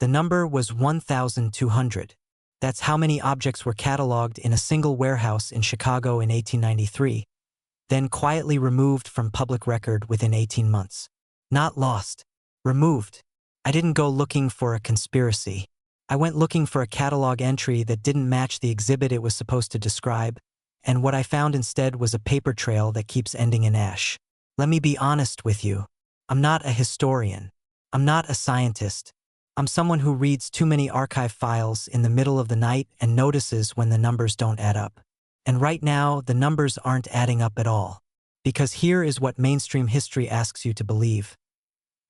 The number was 1,200. That's how many objects were cataloged in a single warehouse in Chicago in 1893, then quietly removed from public record within 18 months. Not lost. Removed. I didn't go looking for a conspiracy. I went looking for a catalog entry that didn't match the exhibit it was supposed to describe, and what I found instead was a paper trail that keeps ending in ash. Let me be honest with you. I'm not a historian. I'm not a scientist. I'm someone who reads too many archive files in the middle of the night and notices when the numbers don't add up. And right now, the numbers aren't adding up at all. Because here is what mainstream history asks you to believe.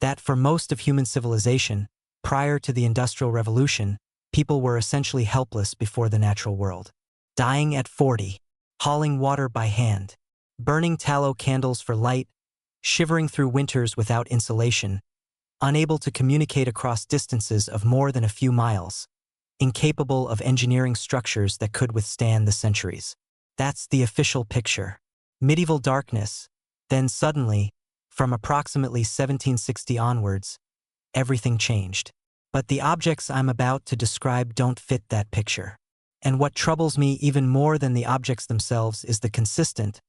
That for most of human civilization, prior to the Industrial Revolution, people were essentially helpless before the natural world. Dying at 40, hauling water by hand, burning tallow candles for light, shivering through winters without insulation, unable to communicate across distances of more than a few miles, incapable of engineering structures that could withstand the centuries. That's the official picture. Medieval darkness. Then suddenly, from approximately 1760 onwards, everything changed. But the objects I'm about to describe don't fit that picture. And what troubles me even more than the objects themselves is the consistent,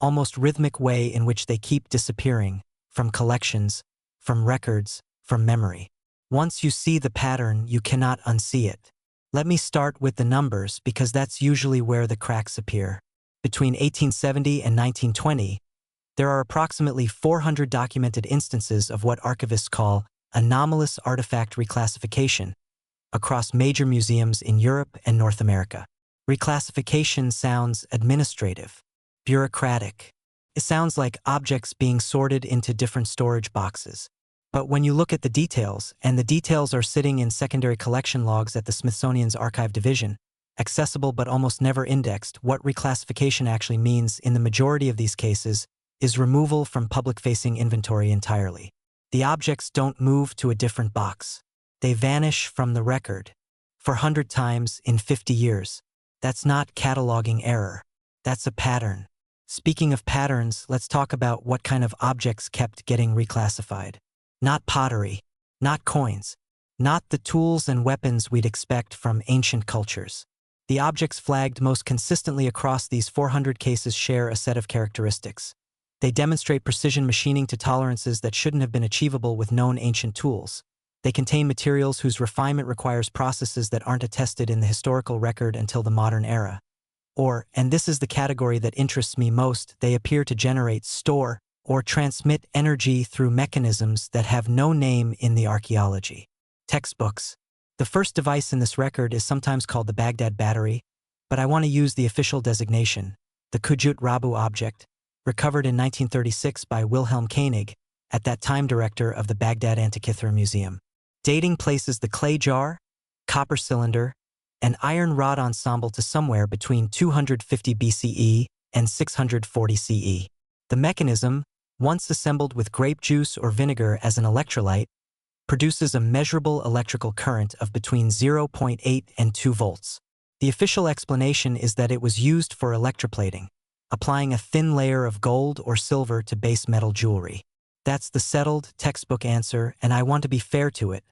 almost rhythmic way in which they keep disappearing, from collections, from records, from memory. Once you see the pattern, you cannot unsee it. Let me start with the numbers because that's usually where the cracks appear. Between 1870 and 1920, there are approximately 400 documented instances of what archivists call anomalous artifact reclassification across major museums in Europe and North America. Reclassification sounds administrative, bureaucratic. It sounds like objects being sorted into different storage boxes. But when you look at the details, and the details are sitting in secondary collection logs at the Smithsonian's Archive Division, accessible but almost never indexed, what reclassification actually means in the majority of these cases is removal from public-facing inventory entirely. The objects don't move to a different box. They vanish from the record. For 100 times in 50 years. That's not cataloging error. That's a pattern. Speaking of patterns, let's talk about what kind of objects kept getting reclassified. Not pottery, not coins, not the tools and weapons we'd expect from ancient cultures. The objects flagged most consistently across these 400 cases share a set of characteristics. They demonstrate precision machining to tolerances that shouldn't have been achievable with known ancient tools. They contain materials whose refinement requires processes that aren't attested in the historical record until the modern era. Or, and this is the category that interests me most, they appear to generate, store, or transmit energy through mechanisms that have no name in the archaeology. Textbooks. The first device in this record is sometimes called the Baghdad battery, but I want to use the official designation, the Kujut Rabu object, recovered in 1936 by Wilhelm Koenig, at that time director of the Baghdad Antikythera Museum. Dating places the clay jar, copper cylinder, and iron rod ensemble to somewhere between 250 BCE and 640 CE. The mechanism, once assembled with grape juice or vinegar as an electrolyte, produces a measurable electrical current of between 0.8 and 2 volts. The official explanation is that it was used for electroplating, applying a thin layer of gold or silver to base metal jewelry. That's the settled, textbook answer, and I want to be fair to it.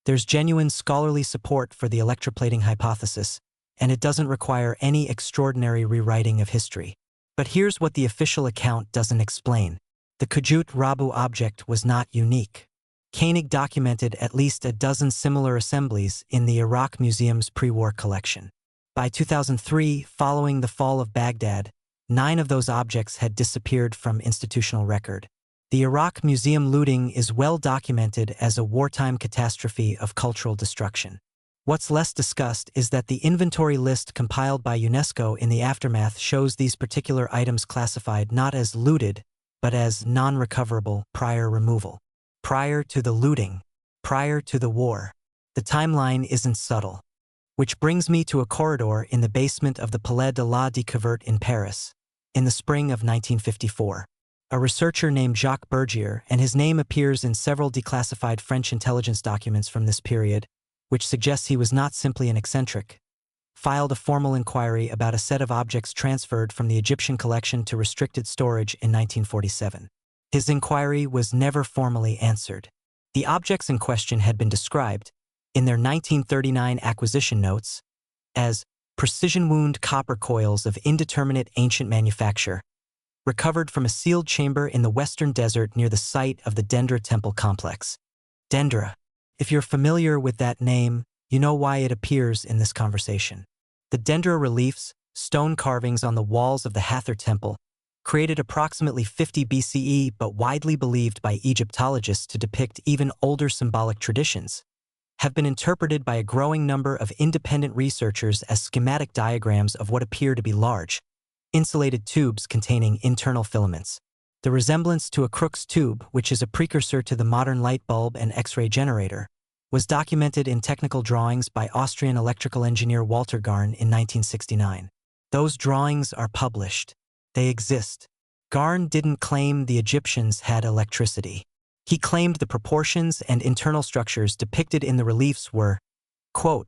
There's genuine scholarly support for the electroplating hypothesis, and it doesn't require any extraordinary rewriting of history. But here's what the official account doesn't explain. The Kujut Rabu object was not unique. Koenig documented at least a dozen similar assemblies in the Iraq Museum's pre-war collection. By 2003, following the fall of Baghdad, 9 of those objects had disappeared from institutional record. The Iraq Museum looting is well documented as a wartime catastrophe of cultural destruction. What's less discussed is that the inventory list compiled by UNESCO in the aftermath shows these particular items classified not as looted, but as non-recoverable prior removal. Prior to the looting, prior to the war. The timeline isn't subtle. Which brings me to a corridor in the basement of the Palais de la Découverte in Paris, in the spring of 1954. A researcher named Jacques Bergier, and his name appears in several declassified French intelligence documents from this period, which suggests he was not simply an eccentric, filed a formal inquiry about a set of objects transferred from the Egyptian collection to restricted storage in 1947. His inquiry was never formally answered. The objects in question had been described, in their 1939 acquisition notes as precision-wound copper coils of indeterminate ancient manufacture, recovered from a sealed chamber in the western desert near the site of the Dendra Temple complex. Dendra. If you're familiar with that name, you know why it appears in this conversation. The Dendra reliefs, stone carvings on the walls of the Hathor Temple, created approximately 50 BCE but widely believed by Egyptologists to depict even older symbolic traditions, have been interpreted by a growing number of independent researchers as schematic diagrams of what appear to be large, insulated tubes containing internal filaments. The resemblance to a Crookes tube, which is a precursor to the modern light bulb and X-ray generator, was documented in technical drawings by Austrian electrical engineer Walter Garn in 1969. Those drawings are published. They exist. Garn didn't claim the Egyptians had electricity. He claimed the proportions and internal structures depicted in the reliefs were, quote,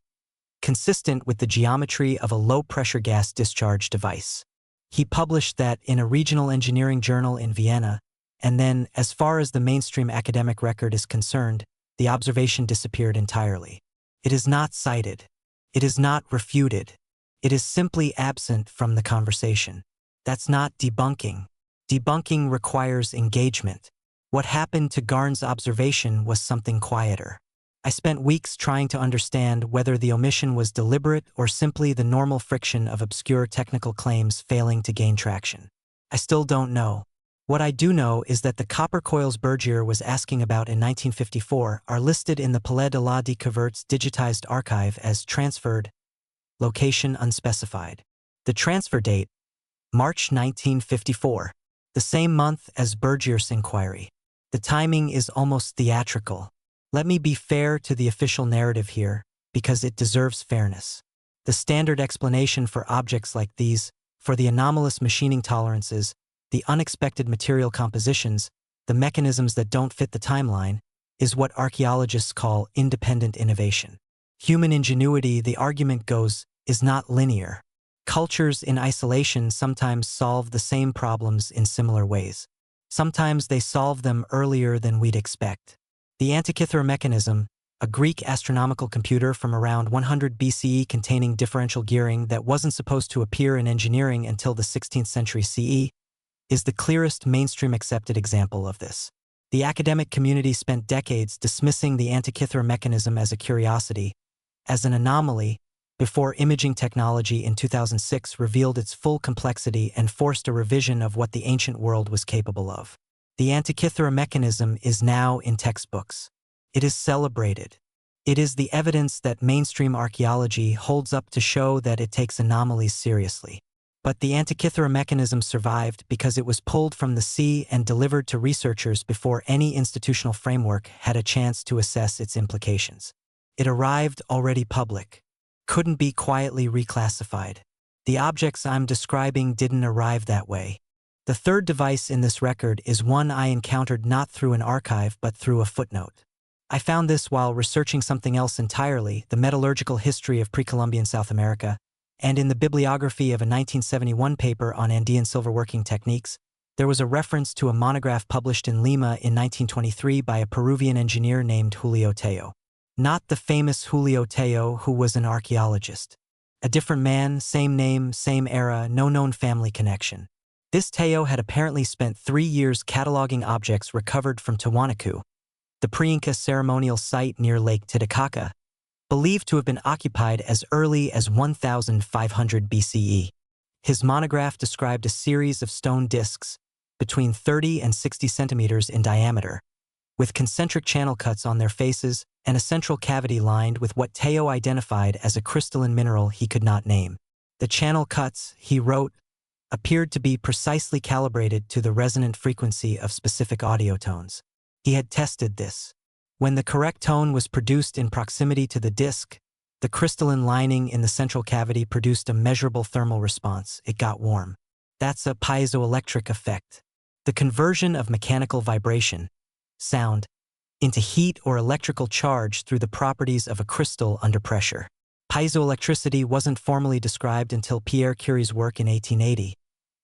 consistent with the geometry of a low-pressure gas discharge device. He published that in a regional engineering journal in Vienna, and then, as far as the mainstream academic record is concerned, the observation disappeared entirely. It is not cited. It is not refuted. It is simply absent from the conversation. That's not debunking. Debunking requires engagement. What happened to Garn's observation was something quieter. I spent weeks trying to understand whether the omission was deliberate or simply the normal friction of obscure technical claims failing to gain traction. I still don't know. What I do know is that the copper coils Bergier was asking about in 1954 are listed in the Palais de la Découverte's digitized archive as transferred, location unspecified. The transfer date, March 1954, the same month as Bergier's inquiry. The timing is almost theatrical. Let me be fair to the official narrative here, because it deserves fairness. The standard explanation for objects like these, for the anomalous machining tolerances, the unexpected material compositions, the mechanisms that don't fit the timeline, is what archaeologists call independent innovation. Human ingenuity, the argument goes, is not linear. Cultures in isolation sometimes solve the same problems in similar ways. Sometimes they solve them earlier than we'd expect. The Antikythera mechanism, a Greek astronomical computer from around 100 BCE containing differential gearing that wasn't supposed to appear in engineering until the 16th century CE, is the clearest mainstream accepted example of this. The academic community spent decades dismissing the Antikythera mechanism as a curiosity, as an anomaly, before imaging technology in 2006 revealed its full complexity and forced a revision of what the ancient world was capable of. The Antikythera mechanism is now in textbooks. It is celebrated. It is the evidence that mainstream archaeology holds up to show that it takes anomalies seriously. But the Antikythera mechanism survived because it was pulled from the sea and delivered to researchers before any institutional framework had a chance to assess its implications. It arrived already public. Couldn't be quietly reclassified. The objects I'm describing didn't arrive that way. The third device in this record is one I encountered not through an archive but through a footnote. I found this while researching something else entirely, the metallurgical history of pre-Columbian South America, and in the bibliography of a 1971 paper on Andean silverworking techniques, there was a reference to a monograph published in Lima in 1923 by a Peruvian engineer named Julio Tello. Not the famous Julio Tello who was an archaeologist. A different man, same name, same era, no known family connection. This Tello had apparently spent 3 years cataloging objects recovered from Tiwanaku, the pre-Inca ceremonial site near Lake Titicaca, believed to have been occupied as early as 1500 BCE. His monograph described a series of stone discs, between 30 and 60 centimeters in diameter, with concentric channel cuts on their faces and a central cavity lined with what Tello identified as a crystalline mineral he could not name. The channel cuts, he wrote, appeared to be precisely calibrated to the resonant frequency of specific audio tones. He had tested this. When the correct tone was produced in proximity to the disc, the crystalline lining in the central cavity produced a measurable thermal response. It got warm. That's a piezoelectric effect. The conversion of mechanical vibration, sound, into heat or electrical charge through the properties of a crystal under pressure. Piezoelectricity wasn't formally described until Pierre Curie's work in 1880,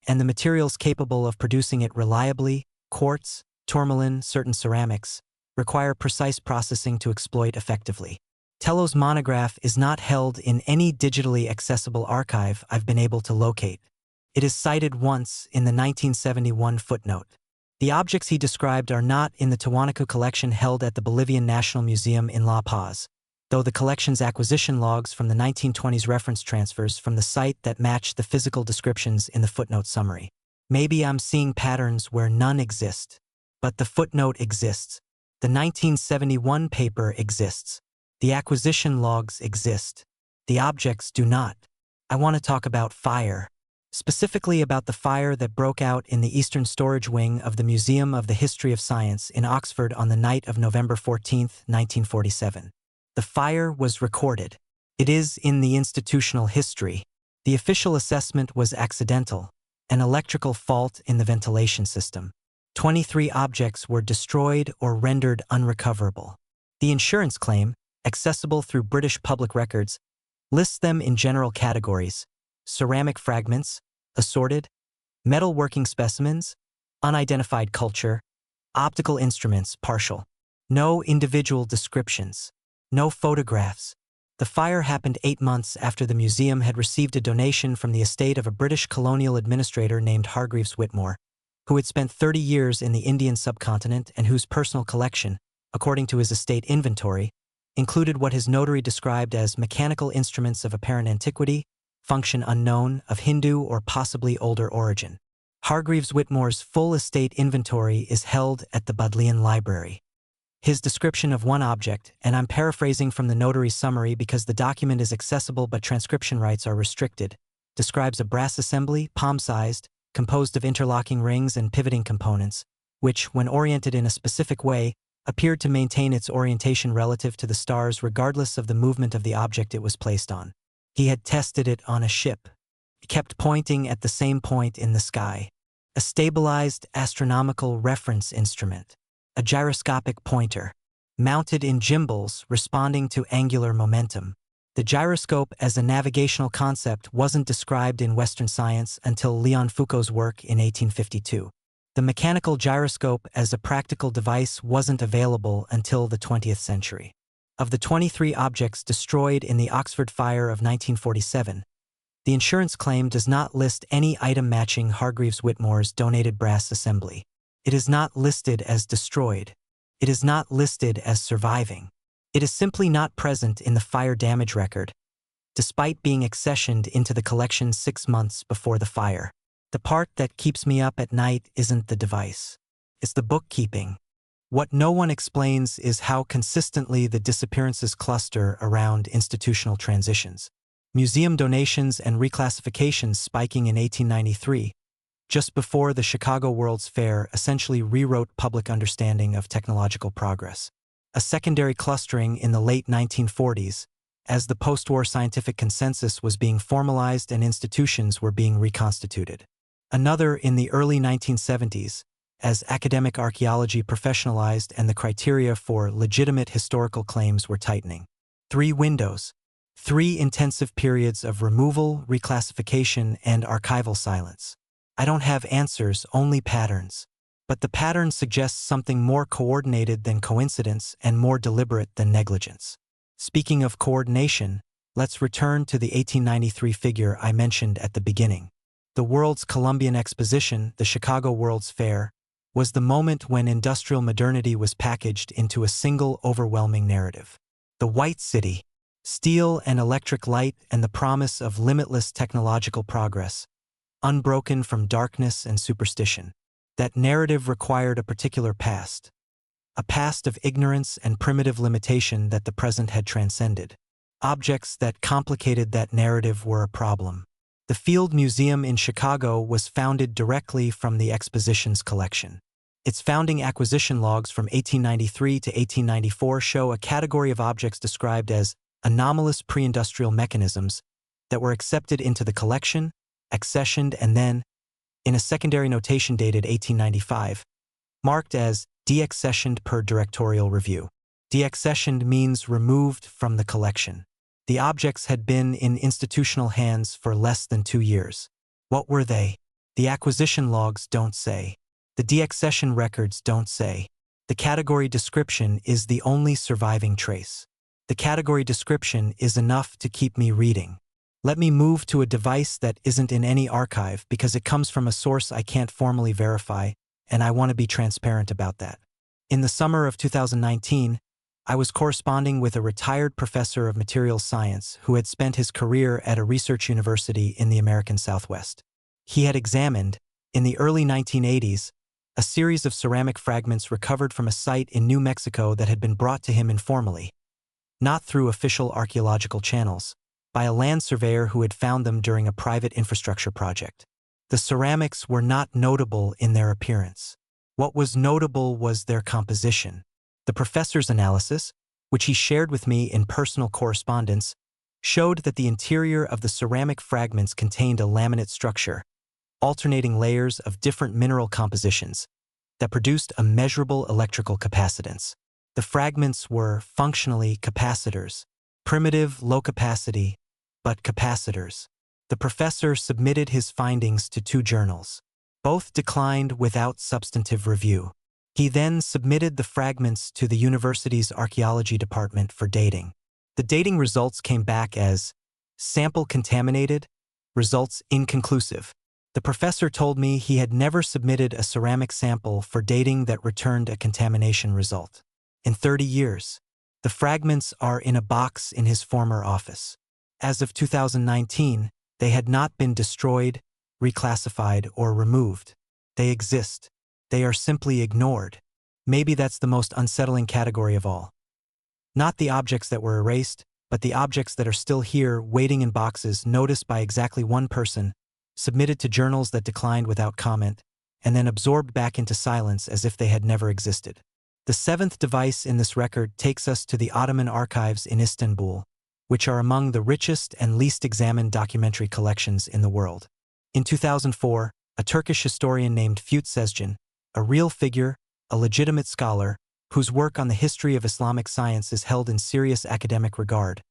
and the materials capable of producing it reliably, quartz, tourmaline, certain ceramics, require precise processing to exploit effectively. Tello's monograph is not held in any digitally accessible archive I've been able to locate. It is cited once in the 1971 footnote. The objects he described are not in the Tiwanaku collection held at the Bolivian National Museum in La Paz, though the collection's acquisition logs from the 1920s reference transfers from the site that match the physical descriptions in the footnote summary. Maybe I'm seeing patterns where none exist, but the footnote exists. The 1971 paper exists. The acquisition logs exist. The objects do not. I want to talk about fire. Specifically about the fire that broke out in the Eastern Storage Wing of the Museum of the History of Science in Oxford on the night of November 14, 1947. The fire was recorded. It is in the institutional history. The official assessment was accidental, an electrical fault in the ventilation system. 23 objects were destroyed or rendered unrecoverable. The insurance claim, accessible through British public records, lists them in general categories: ceramic fragments, assorted, metalworking specimens, unidentified culture, optical instruments, partial. No individual descriptions. No photographs. The fire happened 8 months after the museum had received a donation from the estate of a British colonial administrator named Hargreaves Whitmore, who had spent 30 years in the Indian subcontinent and whose personal collection, according to his estate inventory, included what his notary described as mechanical instruments of apparent antiquity, function unknown, of Hindu or possibly older origin. Hargreaves Whitmore's full estate inventory is held at the Bodleian Library. His description of one object, and I'm paraphrasing from the notary's summary because the document is accessible but transcription rights are restricted, describes a brass assembly, palm-sized, composed of interlocking rings and pivoting components, which, when oriented in a specific way, appeared to maintain its orientation relative to the stars regardless of the movement of the object it was placed on. He had tested it on a ship. It kept pointing at the same point in the sky. A stabilized astronomical reference instrument. A gyroscopic pointer, mounted in gimbals responding to angular momentum. The gyroscope as a navigational concept wasn't described in Western science until Leon Foucault's work in 1852. The mechanical gyroscope as a practical device wasn't available until the 20th century. Of the 23 objects destroyed in the Oxford fire of 1947, the insurance claim does not list any item matching Hargreaves Whitmore's donated brass assembly. It is not listed as destroyed. It is not listed as surviving. It is simply not present in the fire damage record, despite being accessioned into the collection 6 months before the fire. The part that keeps me up at night isn't the device. It's the bookkeeping. What no one explains is how consistently the disappearances cluster around institutional transitions. Museum donations and reclassifications spiking in 1893, just before the Chicago World's Fair essentially rewrote public understanding of technological progress. A secondary clustering in the late 1940s, as the post-war scientific consensus was being formalized and institutions were being reconstituted. Another in the early 1970s, as academic archaeology professionalized and the criteria for legitimate historical claims were tightening. 3 windows. 3 intensive periods of removal, reclassification, and archival silence. I don't have answers, only patterns. But the pattern suggests something more coordinated than coincidence and more deliberate than negligence. Speaking of coordination, let's return to the 1893 figure I mentioned at the beginning. The world's Columbian Exposition, the Chicago World's Fair, was the moment when industrial modernity was packaged into a single overwhelming narrative. The White City, steel and electric light and the promise of limitless technological progress, unbroken from darkness and superstition. That narrative required a particular past, a past of ignorance and primitive limitation that the present had transcended. Objects that complicated that narrative were a problem. The Field Museum in Chicago was founded directly from the exposition's collection. Its founding acquisition logs from 1893 to 1894 show a category of objects described as anomalous pre-industrial mechanisms that were accepted into the collection, accessioned, and then, in a secondary notation dated 1895, marked as deaccessioned per directorial review. Deaccessioned means removed from the collection. The objects had been in institutional hands for less than 2 years. What were they? The acquisition logs don't say. The deaccession records don't say. The category description is the only surviving trace. The category description is enough to keep me reading. Let me move to a device that isn't in any archive because it comes from a source I can't formally verify, and I want to be transparent about that. In the summer of 2019, I was corresponding with a retired professor of materials science who had spent his career at a research university in the American Southwest. He had examined, in the early 1980s, a series of ceramic fragments recovered from a site in New Mexico that had been brought to him informally, not through official archaeological channels, by a land surveyor who had found them during a private infrastructure project. The ceramics were not notable in their appearance. What was notable was their composition. The professor's analysis, which he shared with me in personal correspondence, showed that the interior of the ceramic fragments contained a laminate structure, alternating layers of different mineral compositions, that produced a measurable electrical capacitance. The fragments were functionally capacitors, primitive, low-capacity, but capacitors. The professor submitted his findings to 2 journals. Both declined without substantive review. He then submitted the fragments to the university's archaeology department for dating. The dating results came back as sample contaminated, results inconclusive. The professor told me he had never submitted a ceramic sample for dating that returned a contamination result. In 30 years, the fragments are in a box in his former office. As of 2019, they had not been destroyed, reclassified, or removed. They exist. They are simply ignored. Maybe that's the most unsettling category of all. Not the objects that were erased, but the objects that are still here waiting in boxes noticed by exactly 1 person, submitted to journals that declined without comment, and then absorbed back into silence as if they had never existed. The 7th device in this record takes us to the Ottoman archives in Istanbul, which are among the richest and least examined documentary collections in the world. In 2004, a Turkish historian named Fuat Sezgin, a real figure, a legitimate scholar, whose work on the history of Islamic science is held in serious academic regard,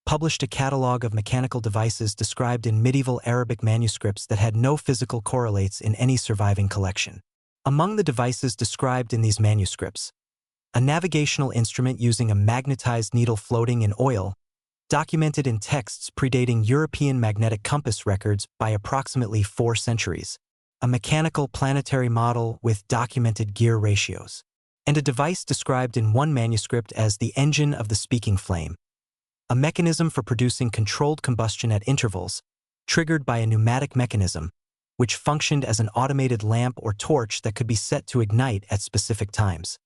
published a catalog of mechanical devices described in medieval Arabic manuscripts that had no physical correlates in any surviving collection. Among the devices described in these manuscripts, a navigational instrument using a magnetized needle floating in oil, documented in texts predating European magnetic compass records by approximately 4 centuries, a mechanical planetary model with documented gear ratios, and a device described in one manuscript as the engine of the speaking flame, a mechanism for producing controlled combustion at intervals, triggered by a pneumatic mechanism, which functioned as an automated lamp or torch that could be set to ignite at specific times.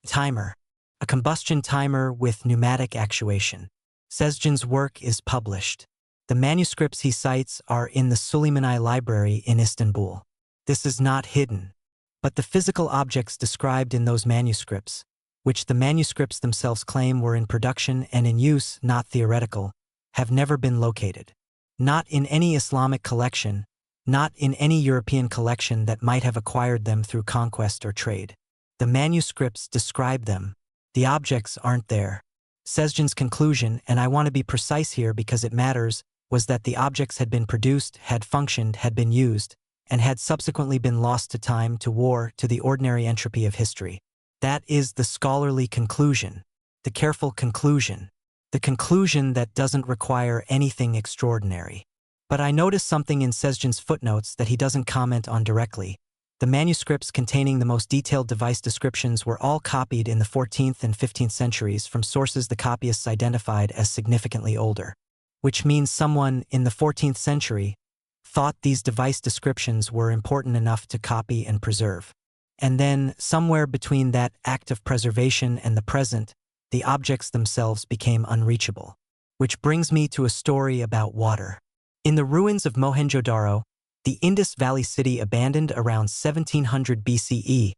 Timer, a combustion timer with pneumatic actuation. Sezgin's work is published. The manuscripts he cites are in the Süleymaniye Library in Istanbul. This is not hidden, but the physical objects described in those manuscripts, which the manuscripts themselves claim were in production and in use, not theoretical, have never been located. Not in any Islamic collection, not in any European collection that might have acquired them through conquest or trade. The manuscripts describe them. The objects aren't there. Sezgin's conclusion, and I want to be precise here because it matters, was that the objects had been produced, had functioned, had been used, and had subsequently been lost to time, to war, to the ordinary entropy of history. That is the scholarly conclusion, the careful conclusion, the conclusion that doesn't require anything extraordinary. But I noticed something in Sezgin's footnotes that he doesn't comment on directly. The manuscripts containing the most detailed device descriptions were all copied in the 14th and 15th centuries from sources the copyists identified as significantly older, which means someone in the 14th century thought these device descriptions were important enough to copy and preserve. And then, somewhere between that act of preservation and the present, the objects themselves became unreachable. Which brings me to a story about water. In the ruins of Mohenjo-Daro, the Indus Valley city abandoned around 1700 BCE,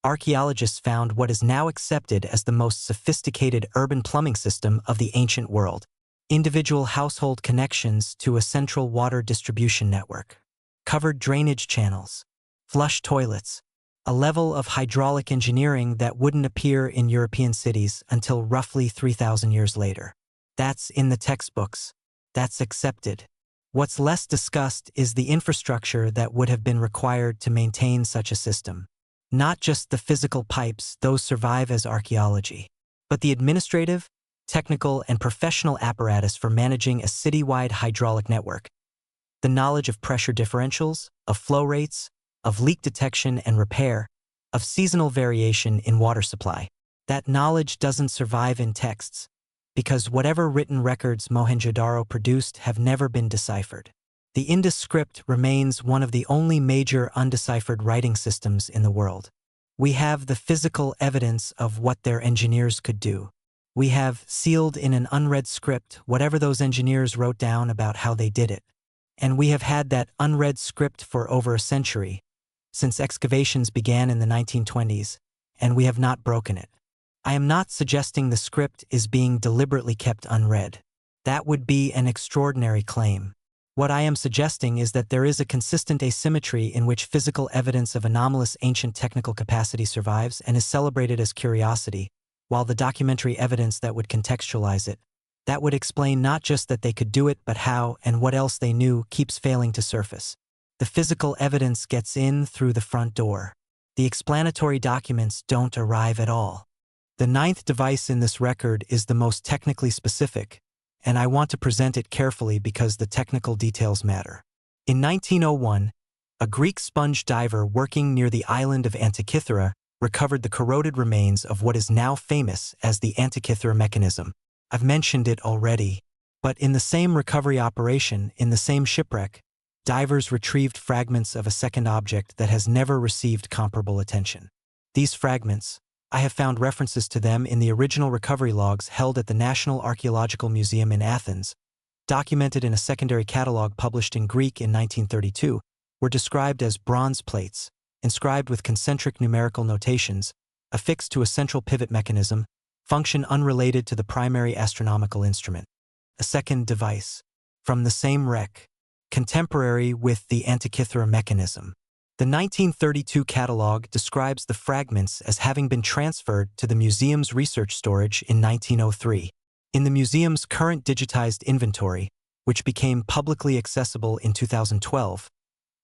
archaeologists found what is now accepted as the most sophisticated urban plumbing system of the ancient world. Individual household connections to a central water distribution network, covered drainage channels, flush toilets, a level of hydraulic engineering that wouldn't appear in European cities until roughly 3,000 years later. That's in the textbooks. That's accepted. What's less discussed is the infrastructure that would have been required to maintain such a system. Not just the physical pipes, those survive as archaeology, but the administrative, technical, and professional apparatus for managing a citywide hydraulic network. The knowledge of pressure differentials, of flow rates, of leak detection and repair, of seasonal variation in water supply. That knowledge doesn't survive in texts, because whatever written records Mohenjo-daro produced have never been deciphered. The Indus script remains one of the only major undeciphered writing systems in the world. We have the physical evidence of what their engineers could do. We have sealed in an unread script whatever those engineers wrote down about how they did it. And we have had that unread script for over a century, since excavations began in the 1920s, and we have not broken it. I am not suggesting the script is being deliberately kept unread. That would be an extraordinary claim. What I am suggesting is that there is a consistent asymmetry in which physical evidence of anomalous ancient technical capacity survives and is celebrated as curiosity, while the documentary evidence that would contextualize it, that would explain not just that they could do it but how and what else they knew, keeps failing to surface. The physical evidence gets in through the front door. The explanatory documents don't arrive at all. The ninth device in this record is the most technically specific, and I want to present it carefully because the technical details matter. In 1901, a Greek sponge diver working near the island of Antikythera recovered the corroded remains of what is now famous as the Antikythera mechanism. I've mentioned it already, but in the same recovery operation, in the same shipwreck, divers retrieved fragments of a second object that has never received comparable attention. These fragments, I have found references to them in the original recovery logs held at the National Archaeological Museum in Athens, documented in a secondary catalog published in Greek in 1932, were described as bronze plates, inscribed with concentric numerical notations, affixed to a central pivot mechanism, function unrelated to the primary astronomical instrument. A second device, from the same wreck, contemporary with the Antikythera mechanism. The 1932 catalog describes the fragments as having been transferred to the museum's research storage in 1903. In the museum's current digitized inventory, which became publicly accessible in 2012,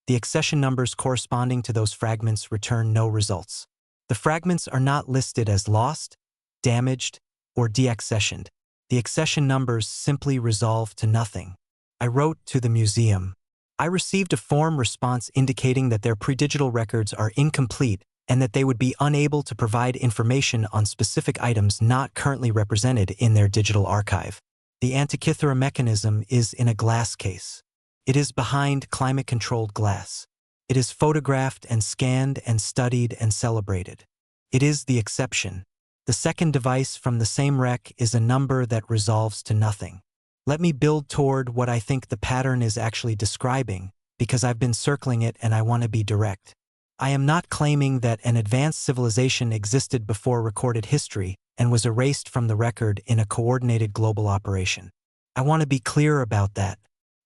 the accession numbers corresponding to those fragments return no results. The fragments are not listed as lost, damaged, or deaccessioned. The accession numbers simply resolve to nothing. I wrote to the museum. I received a form response indicating that their pre-digital records are incomplete and that they would be unable to provide information on specific items not currently represented in their digital archive. The Antikythera mechanism is in a glass case. It is behind climate-controlled glass. It is photographed and scanned and studied and celebrated. It is the exception. The second device from the same wreck is a number that resolves to nothing. Let me build toward what I think the pattern is actually describing, because I've been circling it and I want to be direct. I am not claiming that an advanced civilization existed before recorded history and was erased from the record in a coordinated global operation. I want to be clear about that.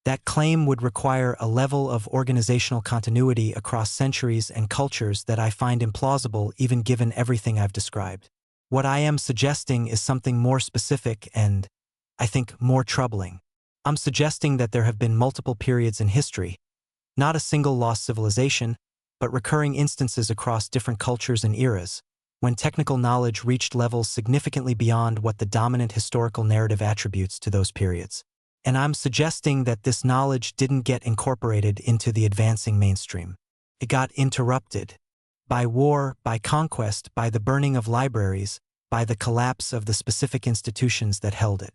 That claim would require a level of organizational continuity across centuries and cultures that I find implausible even given everything I've described. What I am suggesting is something more specific and, I think, more troubling. I'm suggesting that there have been multiple periods in history, not a single lost civilization, but recurring instances across different cultures and eras, when technical knowledge reached levels significantly beyond what the dominant historical narrative attributes to those periods. And I'm suggesting that this knowledge didn't get incorporated into the advancing mainstream. It got interrupted. By war, by conquest, by the burning of libraries, by the collapse of the specific institutions that held it.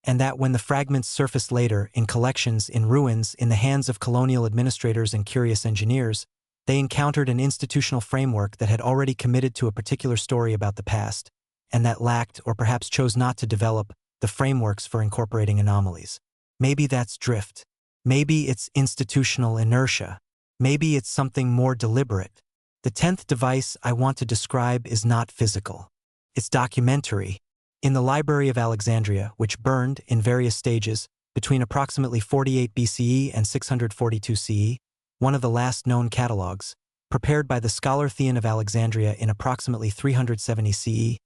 And that when the fragments surfaced later in collections in ruins in the hands of colonial administrators and curious engineers, they encountered an institutional framework that had already committed to a particular story about the past, and that lacked or perhaps chose not to develop the frameworks for incorporating anomalies. Maybe that's drift. Maybe it's institutional inertia. Maybe it's something more deliberate. The 10th device I want to describe is not physical. It's documentary. In the Library of Alexandria, which burned in various stages between approximately 48 BCE and 642 CE, one of the last known catalogs, prepared by the scholar Theon of Alexandria in approximately 370 CE,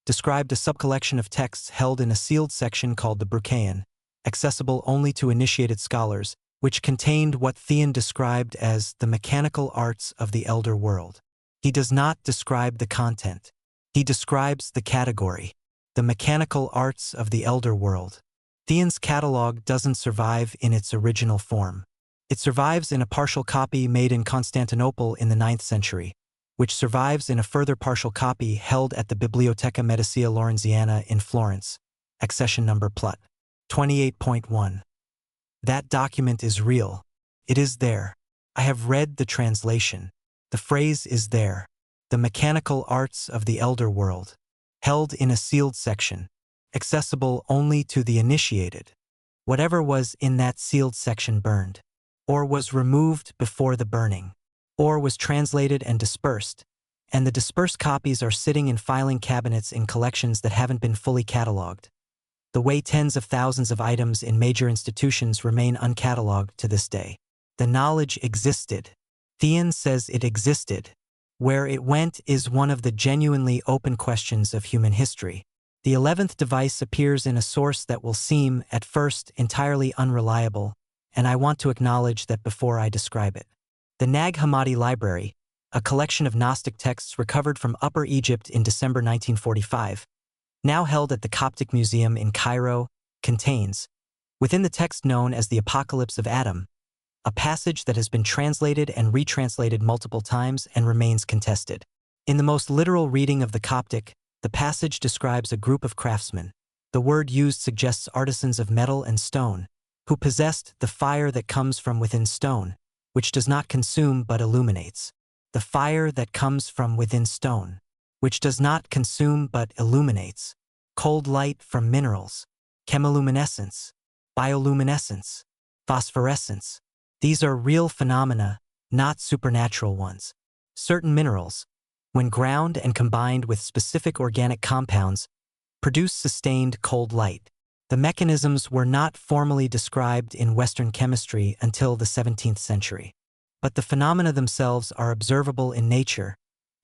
described a subcollection of texts held in a sealed section called the Brucheion, accessible only to initiated scholars, which contained what Theon described as the mechanical arts of the elder world. He does not describe the content. He describes the category. The Mechanical Arts of the Elder World. Theon's catalog doesn't survive in its original form. It survives in a partial copy made in Constantinople in the 9th century, which survives in a further partial copy held at the Biblioteca Medicia Lorenziana in Florence, accession number Plut. 28.1. That document is real. It is there. I have read the translation. The phrase is there. The Mechanical Arts of the Elder World. Held in a sealed section. Accessible only to the initiated. Whatever was in that sealed section burned, or was removed before the burning, or was translated and dispersed, and the dispersed copies are sitting in filing cabinets in collections that haven't been fully cataloged. The way tens of thousands of items in major institutions remain uncatalogued to this day. The knowledge existed. Theon says it existed. Where it went is one of the genuinely open questions of human history. The 11th device appears in a source that will seem, at first, entirely unreliable, and I want to acknowledge that before I describe it. The Nag Hammadi Library, a collection of Gnostic texts recovered from Upper Egypt in December 1945, now held at the Coptic Museum in Cairo, contains, within the text known as the Apocalypse of Adam, a passage that has been translated and retranslated multiple times and remains contested. In the most literal reading of the Coptic, the passage describes a group of craftsmen. The word used suggests artisans of metal and stone, who possessed the fire that comes from within stone, which does not consume but illuminates. The fire that comes from within stone, which does not consume but illuminates. Cold light from minerals, chemiluminescence, bioluminescence, phosphorescence. These are real phenomena, not supernatural ones. Certain minerals, when ground and combined with specific organic compounds, produce sustained cold light. The mechanisms were not formally described in Western chemistry until the 17th century. But the phenomena themselves are observable in nature,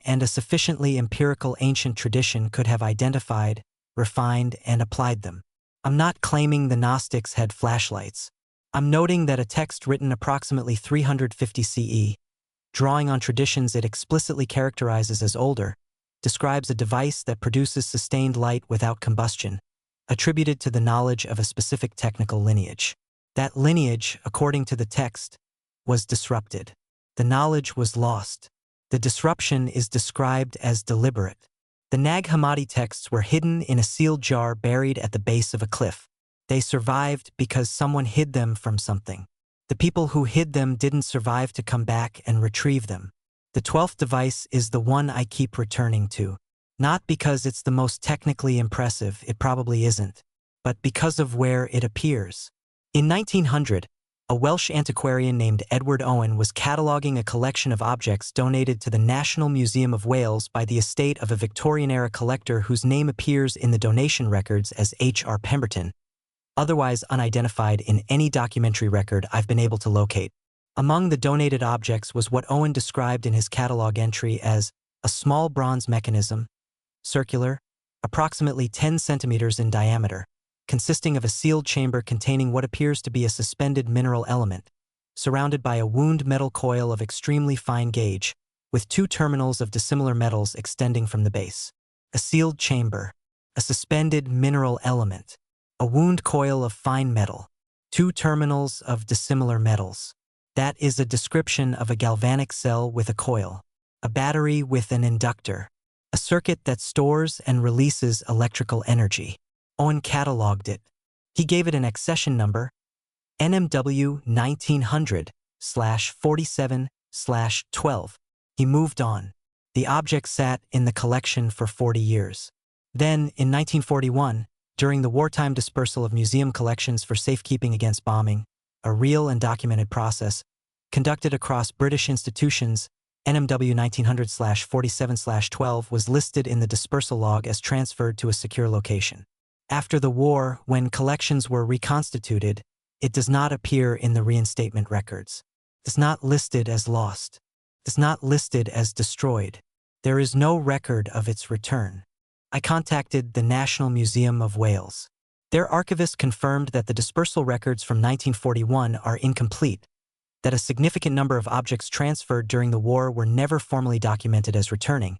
and a sufficiently empirical ancient tradition could have identified, refined, and applied them. I'm not claiming the Gnostics had flashlights. I'm noting that a text written approximately 350 CE, drawing on traditions it explicitly characterizes as older, describes a device that produces sustained light without combustion, attributed to the knowledge of a specific technical lineage. That lineage, according to the text, was disrupted. The knowledge was lost. The disruption is described as deliberate. The Nag Hammadi texts were hidden in a sealed jar buried at the base of a cliff. They survived because someone hid them from something. The people who hid them didn't survive to come back and retrieve them. The 12th device is the one I keep returning to. Not because it's the most technically impressive, it probably isn't, but because of where it appears. In 1900, a Welsh antiquarian named Edward Owen was cataloguing a collection of objects donated to the National Museum of Wales by the estate of a Victorian-era collector whose name appears in the donation records as H.R. Pemberton, otherwise unidentified in any documentary record I've been able to locate. Among the donated objects was what Owen described in his catalog entry as a small bronze mechanism, circular, approximately 10 centimeters in diameter, consisting of a sealed chamber containing what appears to be a suspended mineral element, surrounded by a wound metal coil of extremely fine gauge, with two terminals of dissimilar metals extending from the base. A sealed chamber, a suspended mineral element, a wound coil of fine metal, two terminals of dissimilar metals. That is a description of a galvanic cell with a coil, a battery with an inductor, a circuit that stores and releases electrical energy. Owen catalogued it. He gave it an accession number, NMW 1900/47/12. He moved on. The object sat in the collection for 40 years. Then, in 1941, during the wartime dispersal of museum collections for safekeeping against bombing, a real and documented process, conducted across British institutions, NMW 1900/47/12 was listed in the dispersal log as transferred to a secure location. After the war, when collections were reconstituted, it does not appear in the reinstatement records. It is not listed as lost. It is not listed as destroyed. There is no record of its return. I contacted the National Museum of Wales. Their archivist confirmed that the dispersal records from 1941 are incomplete, that a significant number of objects transferred during the war were never formally documented as returning,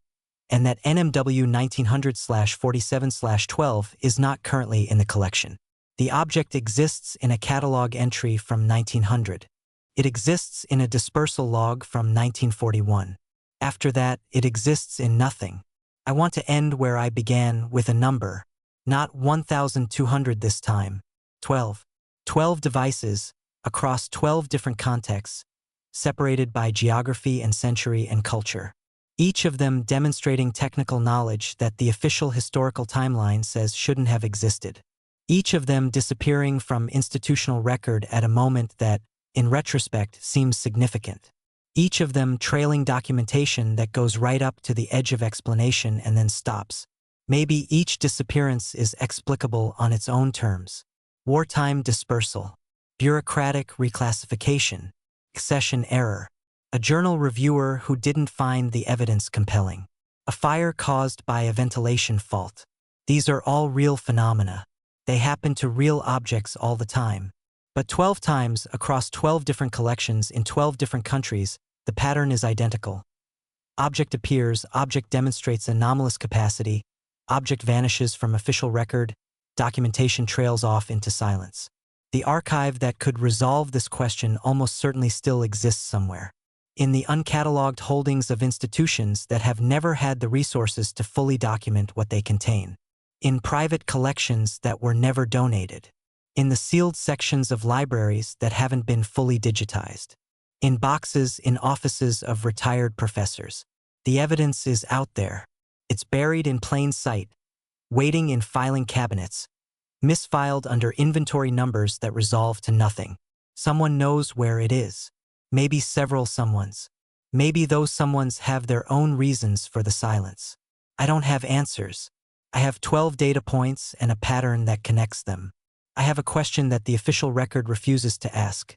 and that NMW 1900/47/12 is not currently in the collection. The object exists in a catalog entry from 1900. It exists in a dispersal log from 1941. After that, it exists in nothing. I want to end where I began, with a number. Not 1,200 this time. 12. 12 devices, across 12 different contexts, separated by geography and century and culture. Each of them demonstrating technical knowledge that the official historical timeline says shouldn't have existed. Each of them disappearing from institutional record at a moment that, in retrospect, seems significant. Each of them trailing documentation that goes right up to the edge of explanation and then stops. Maybe each disappearance is explicable on its own terms. Wartime dispersal. Bureaucratic reclassification. Accession error. A journal reviewer who didn't find the evidence compelling. A fire caused by a ventilation fault. These are all real phenomena. They happen to real objects all the time. But 12 times, across 12 different collections in 12 different countries, the pattern is identical. Object appears, object demonstrates anomalous capacity, object vanishes from official record, documentation trails off into silence. The archive that could resolve this question almost certainly still exists somewhere. In the uncatalogued holdings of institutions that have never had the resources to fully document what they contain. In private collections that were never donated. In the sealed sections of libraries that haven't been fully digitized. In boxes in offices of retired professors. The evidence is out there. It's buried in plain sight, waiting in filing cabinets, misfiled under inventory numbers that resolve to nothing. Someone knows where it is. Maybe several someones. Maybe those someones have their own reasons for the silence. I don't have answers. I have 12 data points and a pattern that connects them. I have a question that the official record refuses to ask.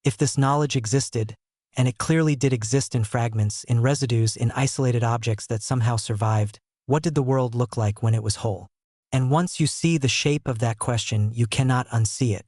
If this knowledge existed, and it clearly did exist in fragments, in residues, in isolated objects that somehow survived, what did the world look like when it was whole? And once you see the shape of that question, you cannot unsee it.